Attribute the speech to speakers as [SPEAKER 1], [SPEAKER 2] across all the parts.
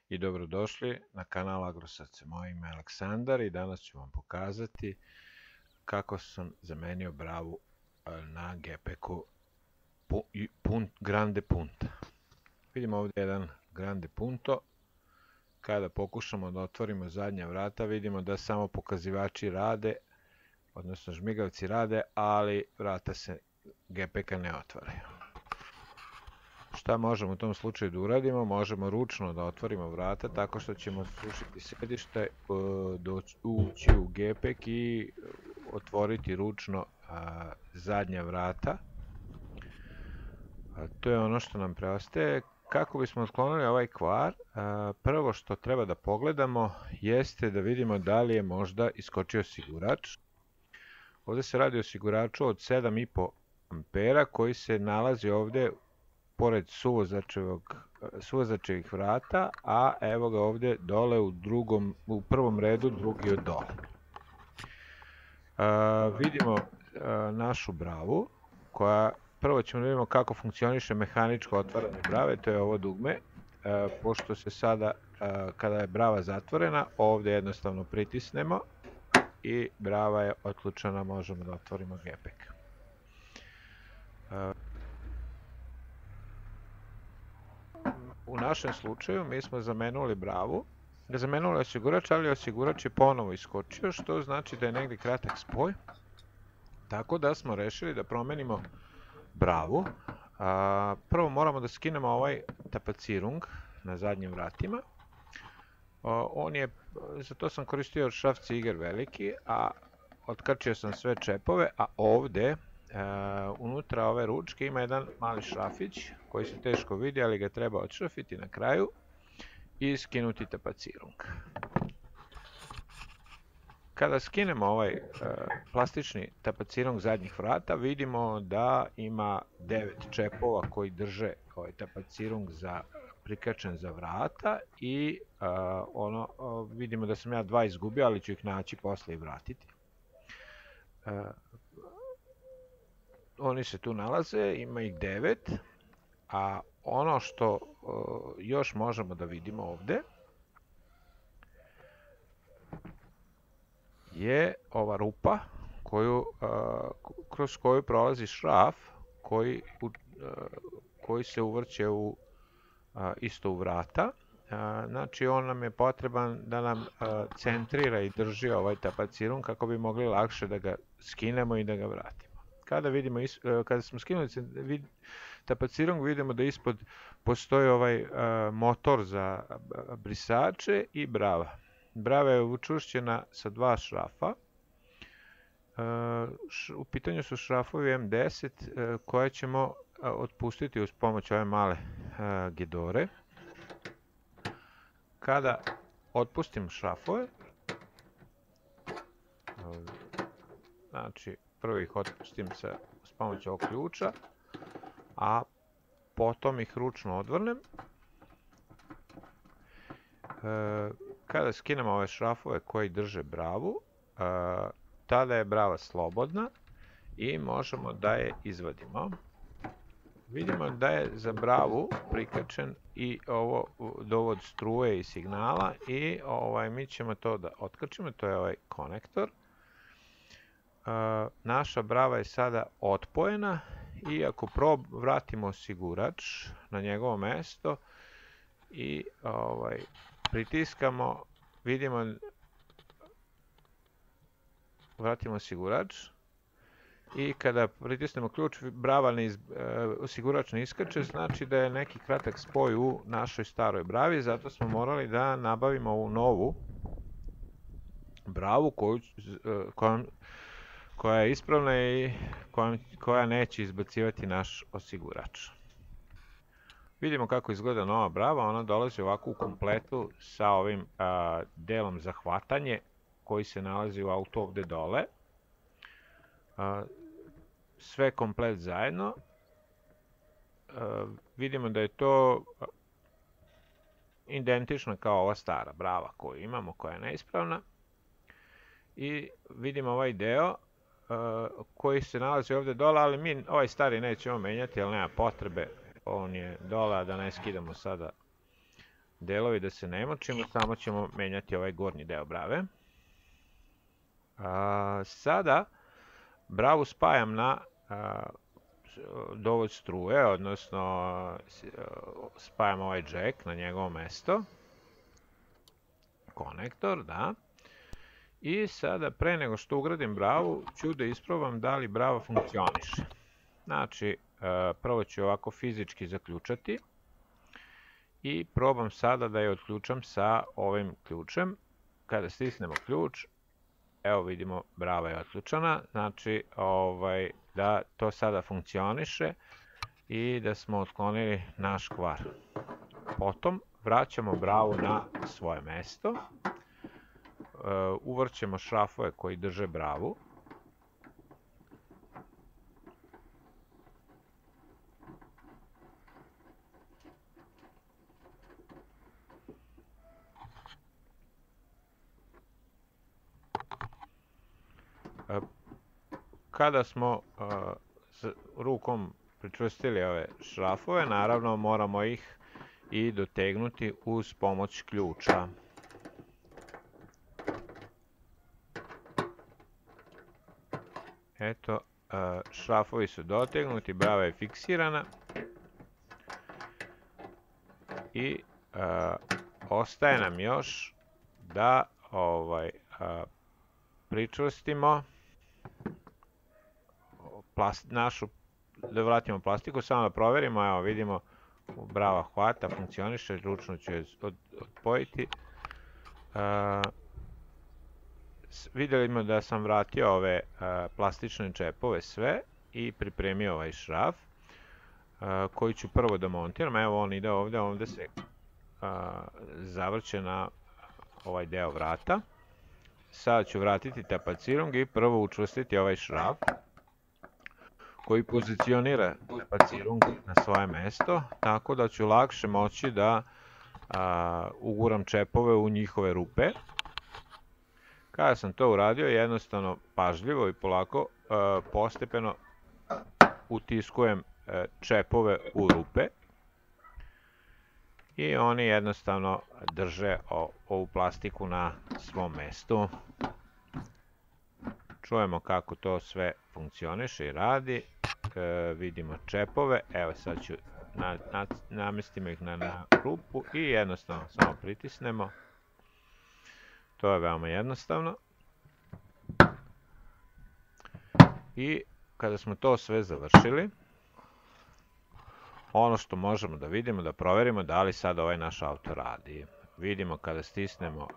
[SPEAKER 1] I dobrodošli na kanal Agrosrce. Moje ime je Aleksandar i danas ću vam pokazati kako sam zamenio bravu na gepeku Grande Punta. Vidimo ovdje jedan Grande Punto. Kada pokušamo da otvorimo zadnja vrata, vidimo da samo pokazivači rade, odnosno žmigavci rade, ali vrata se gepeka ne otvaraju. Šta možemo u tom slučaju da uradimo? Možemo ručno da otvorimo vrata tako što ćemo srušiti sedište, ući u gepek i otvoriti ručno zadnja vrata. To je ono što nam preostaje. Kako bismo otklonili ovaj kvar, prvo što treba da pogledamo jeste da vidimo da li je možda iskočio osigurač. Ovdje se radi o osiguraču od 7,5 ampera koji se nalazi ovdje pored suvozačevih vrata, a evo ga ovdje dole u prvom redu, drugi od dole. Vidimo našu bravu, prvo ćemo da vidimo kako funkcioniše mehaničko otvaranje brave, to je ovo dugme, pošto se sada, kada je brava zatvorena, ovdje jednostavno pritisnemo i brava je otključana, možemo da otvorimo gepek. U našem slučaju mi smo zamenuli bravu, zamenuli osigurač, ali osigurač je ponovo iskočio, što znači da je negdje kratak spoj. Tako da smo rešili da promenimo bravu. Prvo moramo da skinemo ovaj tapacirung na zadnjim vratima. Za to sam koristio šraf Ciger veliki, a otkačio sam sve čepove, a ovdje unutra ove ručke ima jedan mali šrafić koji se teško vidi, ali ga treba odšrafiti na kraju i skinuti tapacirung. Kada skinemo ovaj plastični tapacirung zadnjih vrata, vidimo da ima 9 čepova koji drže ovaj tapacirung prikačen za vrata i vidimo da sam ja 2 izgubio, ali ću ih naći posle i vratiti. Oni se tu nalaze, ima ih 9, a ono što još možemo da vidimo ovdje je ova rupa kroz koju prolazi šraf koji se uvrće isto u vrata. Znači on nam je potreban da nam centrira i drži ovaj tapacirung kako bi mogli lakše da ga skinemo i da ga vratimo. Kada smo skinuli tapacirung, vidimo da ispod postoji ovaj motor za brisače i brava. Brava je učvršćena sa 2 šrafa. U pitanju su šrafovi M10 koje ćemo otpustiti uz pomoć ove male gidore. Kada otpustim šrafove, znači prvo ih otpustim s pomoć ovog ključa, a potom ih ručno odvrnem. Kada skinemo ove šrafove koji drže bravu, tada je brava slobodna i možemo da je izvadimo. Vidimo da je za bravu prikačen i dovod struje i signala i mi ćemo to da otkačimo, to je ovaj konektor. Naša brava je sada otpojena i ako vratimo osigurač na njegovo mesto i pritiskamo, vidimo, vratimo osigurač i kada pritisnemo ključ, osigurač ne iskače, znači da je neki kratak spoj u našoj staroj bravi, zato smo morali da nabavimo ovu novu bravu koja je ispravna i koja neće izbacivati naš osigurač. Vidimo kako izgleda nova brava, ona dolazi ovako u kompletu sa ovim delom za hvatanje koji se nalazi u autu ovdje dole. Sve komplet zajedno. Vidimo da je to identično kao ova stara brava koju imamo, koja je neispravna. I vidimo ovaj deo koji se nalazi ovdje dole, ali mi ovaj stari nećemo menjati, jer nema potrebe. On je dole, da ne skidamo sada delovi da se ne močimo, samo ćemo menjati ovaj gornji deo brave. Sada bravu spajam na dovod struje, odnosno spajam ovaj jack na njegovo mesto. Konektor, da. I sada, pre nego što ugradim bravu, ću da isprobam da li brava funkcioniše. Znači, prvo ću ovako fizički zaključati i probam sada da je otključam sa ovim ključem. Kada stisnemo ključ, evo vidimo, brava je otključana, znači da to sada funkcioniše i da smo otklonili naš kvar. Potom vraćamo bravu na svoje mesto, uvrćemo šrafove koji drže bravu. Kada smo rukom pričvrstili ove šrafove, naravno moramo ih i dotegnuti uz pomoć ključa. Eto, šrafovi su dotegnuti, brava je fiksirana i ostaje nam još da pričvrstimo da vratimo plastiku, samo da proverimo, evo vidimo, brava hvata, funkcioniše, ručno ću je odpojiti. Vidjeli smo da sam vratio ove plastične čepove sve i pripremio ovaj šraf koji ću prvo da montiram. Evo on ide ovdje, ovdje se zavrće na ovaj deo vrata. Sada ću vratiti tapacirung i prvo učvrstiti ovaj šraf koji pozicionira tapacirung na svoje mesto, tako da ću lakše moći da uguram čepove u njihove rupe. Kada sam to uradio, jednostavno pažljivo i polako postepeno utiskujem čepove u rupe i oni jednostavno drže ovu plastiku na svom mestu. Čujemo kako to sve funkcioniše i radi. Vidimo čepove, evo sad ću namestimo ih na rupu i jednostavno samo pritisnemo. To je veoma jednostavno. I kada smo to sve završili, ono što možemo da vidimo, da proverimo da li sad ovaj naš auto radi. Vidimo kada stisnemo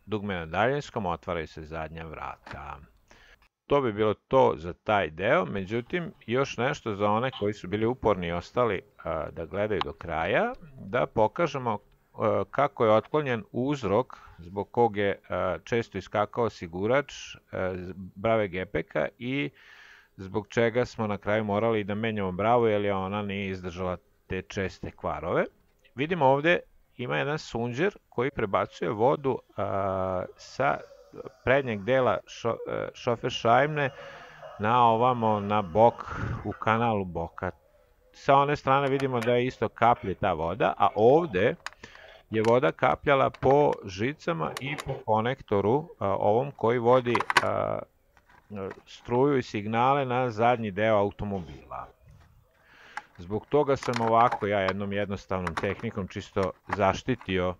[SPEAKER 1] dugme na daljinskom, otvaraju se zadnja vrata. To bi bilo to za taj deo, međutim još nešto za one koji su bili uporni i ostali da gledaju do kraja, da pokažemo kako je otklonjen uzrok zbog kog je često iskakao osigurač brave gepeka i zbog čega smo na kraju morali da menjamo bravu jer je ona nije izdržala te česte kvarove. Vidimo ovdje ima jedan sunđer koji prebacuje vodu sa prednjeg dela šofer šajbne na ovamo na bok, u kanalu boka. Sa one strane vidimo da je isto kaplje ta voda, a ovdje je voda kapljala po žicama i po konektoru ovom koji vodi struju i signale na zadnji deo automobila. Zbog toga sam ovako ja jednom jednostavnom tehnikom čisto zaštitio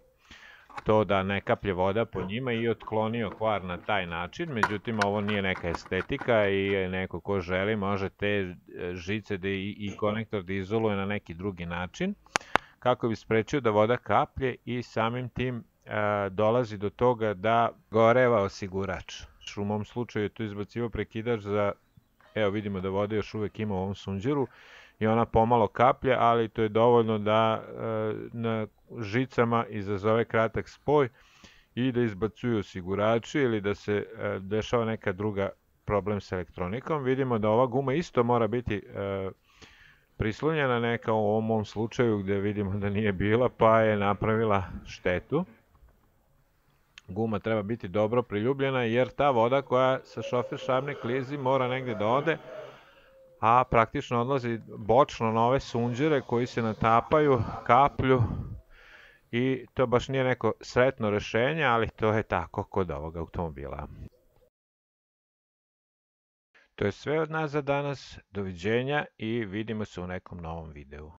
[SPEAKER 1] to da ne kaplje voda po njima i otklonio kvar na taj način. Međutim, ovo nije neka estetika i neko ko želi može te žice i konektor da izoluje na neki drugi način kako bi sprečio da voda kaplje i samim tim dolazi do toga da goreva osigurač. U mom slučaju je to izbacivo prekidač za, evo vidimo da vode još uvijek ima u ovom sunđeru i ona pomalo kaplje, ali to je dovoljno da na žicama izazove kratak spoj i da izbacuju osigurači ili da se dešava neka druga problem sa elektronikom. Vidimo da ova guma isto mora biti prislonjena, neka u ovom mom slučaju gdje vidimo da nije bila pa je napravila štetu. Guma treba biti dobro priljubljena jer ta voda koja sa šofer šajbne klizi mora negdje da ode, a praktično odlazi bočno na ove sunđere koji se natapaju, kaplju i to baš nije neko sretno rešenje, ali to je tako kod ovog automobila. To je sve od nas za danas, doviđenja i vidimo se u nekom novom videu.